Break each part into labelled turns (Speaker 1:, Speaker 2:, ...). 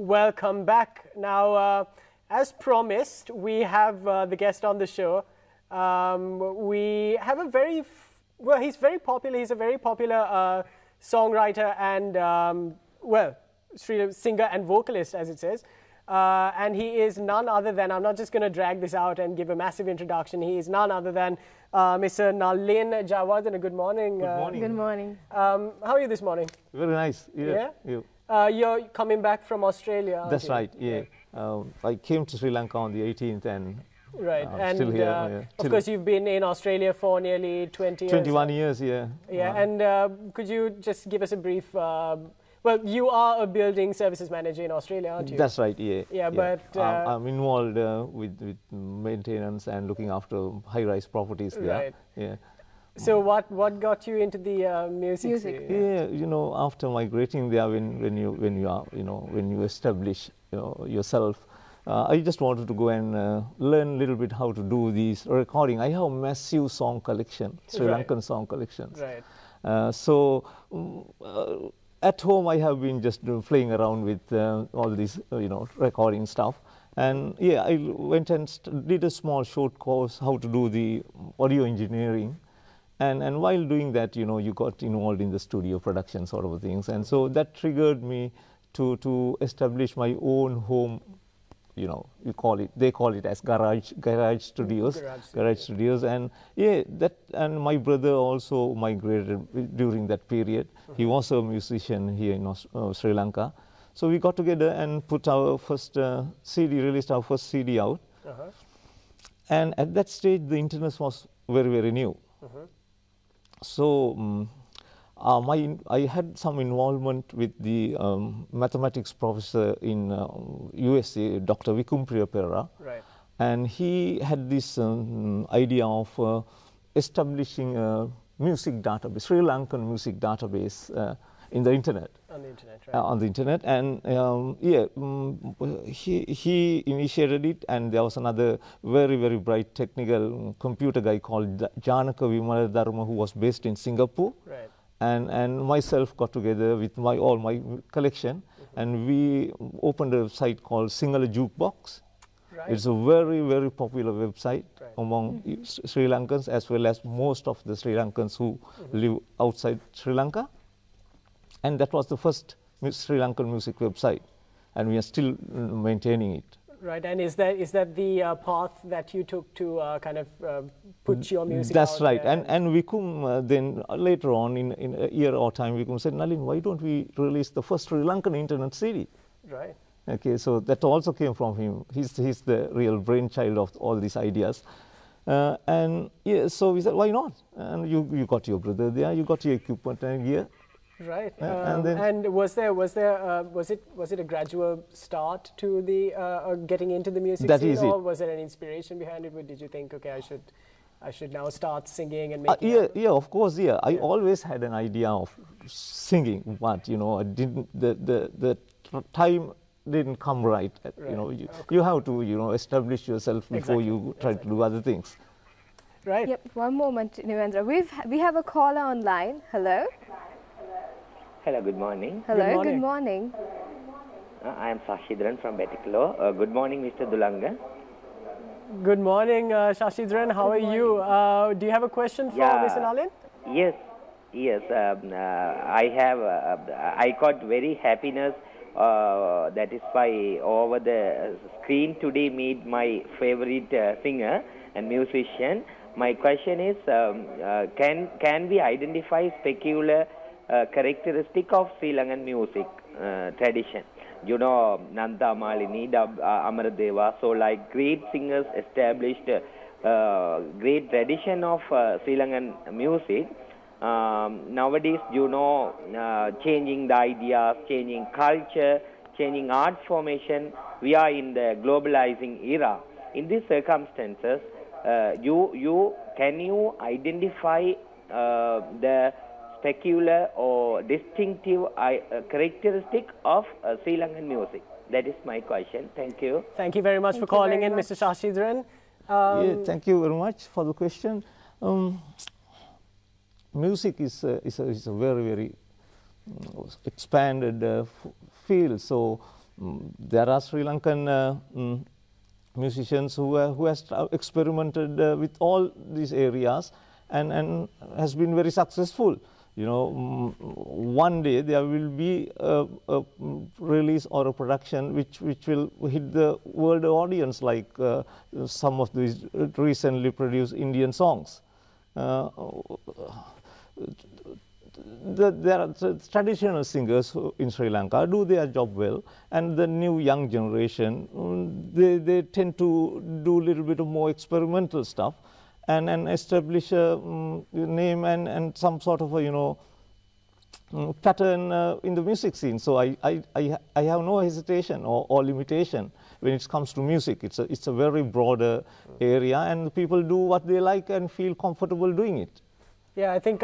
Speaker 1: Welcome back. Now, as promised, we have the guest on the show. We have a very, well, he's very popular. He's a very popular songwriter and, well, singer and vocalist, as it says. And he is none other than, I'm not just going to drag this out and give a massive introduction, he is none other than Mr. Nalin Jayawardena. Good morning.
Speaker 2: Good morning.
Speaker 3: Good morning.
Speaker 1: How are you this morning?
Speaker 2: Very nice. Yeah.
Speaker 1: You're coming back from Australia.
Speaker 2: That's right. Yeah. I came to Sri Lanka on the 18th and
Speaker 1: and
Speaker 2: still here.
Speaker 1: Of course, you've been in Australia for nearly 20 years.
Speaker 2: 21 years, yeah.
Speaker 1: Yeah, and could you just give us a brief... well, you are a building services manager in Australia, aren't you?
Speaker 2: That's right, yeah.
Speaker 1: Yeah, but...
Speaker 2: I'm involved with maintenance and looking after high-rise properties there.
Speaker 1: Right.
Speaker 2: Yeah.
Speaker 1: So what got you into the music scene?
Speaker 2: Yeah, you know, after migrating there, when you establish yourself, I just wanted to go and learn a little bit how to do these recording. I have a massive song collection, Sri Lankan song collections.
Speaker 1: Right.
Speaker 2: At home, I have been just playing around with all these, recording stuff. And yeah, I went and did a small short course how to do the audio engineering. And while doing that, you got involved in the studio production sort of things. And so that triggered me to establish my own home, they call it as garage studios. Garage studios. And yeah, and my brother also migrated during that period. He was a musician here in Sri Lanka. So we got together and put our first released our first CD out. And at that stage, the internet was very, very new. So I had some involvement with the mathematics professor in USA, Dr. Vikumpriya Pera.
Speaker 1: Right.
Speaker 2: And he had this idea of establishing a music database, Sri Lankan music database in the internet.
Speaker 1: On the internet, right.
Speaker 2: On the internet. And he initiated it, and there was another very, very bright technical computer guy called Janaka Vimaladharma, who was based in Singapore.
Speaker 1: Right.
Speaker 2: And myself got together with all my collection, and we opened a site called Sinhala Jukebox.
Speaker 1: Right.
Speaker 2: It's a very, very popular website among Sri Lankans, as well as most of the Sri Lankans who live outside Sri Lanka. And that was the first Sri Lankan music website, and we are still maintaining it.
Speaker 1: Right, and is that the path that you took to kind of put your music
Speaker 2: That's
Speaker 1: out
Speaker 2: right,
Speaker 1: there?
Speaker 2: and Vikum then later on in a year or time, Vikum said, Nalin, why don't we release the first Sri Lankan internet CD?
Speaker 1: Right.
Speaker 2: Okay, so that also came from him. He's the real brainchild of all these ideas. And yeah, so we said, why not? And you got your brother there, you got your equipment and gear.
Speaker 1: Right,
Speaker 2: and
Speaker 1: was it a gradual start to the getting into the music scene, or was there an inspiration behind it? Did you think, okay, I should now start singing and making?
Speaker 2: Yeah, of course, yeah. I always had an idea of singing, but I didn't. The time didn't come right. You have to establish yourself before you try to do other things.
Speaker 1: Right.
Speaker 3: Yep. One moment, Nivendra. We have a caller online. Hello.
Speaker 4: Hello, good morning.
Speaker 3: Hello, good morning.
Speaker 4: I am Sashidran from Betikalo. Good morning, Mr. Dulanga.
Speaker 1: Good morning, Shashidran. How are you? Do you have a question for Mr. Nalin?
Speaker 4: Yes. I have. I got very happiness. That is why over the screen today meet my favorite singer and musician. My question is, can we identify specular characteristic of Sri Lankan music tradition? Nanda Malini, Amaradeva, so like great singers established great tradition of Sri Lankan music. Nowadays, changing the ideas, changing culture, changing art formation, we are in the globalizing era. In these circumstances, can you identify the specular or distinctive characteristic of Sri Lankan music? That is my question. Thank you.
Speaker 1: Thank you very much for calling in, Mr. Shashidran.
Speaker 2: Thank you very much for the question. Music is a very, very expanded field. So There are Sri Lankan musicians who has experimented with all these areas and has been very successful. You know, one day there will be a release or a production which will hit the world audience, like some of these recently produced Indian songs. There are traditional singers in Sri Lanka do their job well, and the new young generation, they tend to do a little bit of more experimental stuff and establish a name and some sort of a, pattern in the music scene. So I have no hesitation or limitation when it comes to music. It's a very broader area, and people do what they like and feel comfortable doing it.
Speaker 1: Yeah, I think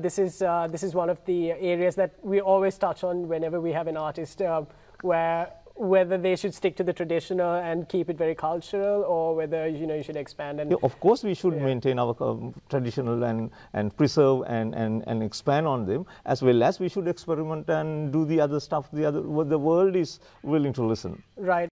Speaker 1: this is one of the areas that we always touch on whenever we have an artist, whether they should stick to the traditional and keep it very cultural, or whether you should expand. And
Speaker 2: yeah, of course, we should maintain our traditional and preserve and expand on them, as well as we should experiment and do the other stuff. The world is willing to listen.
Speaker 1: Right.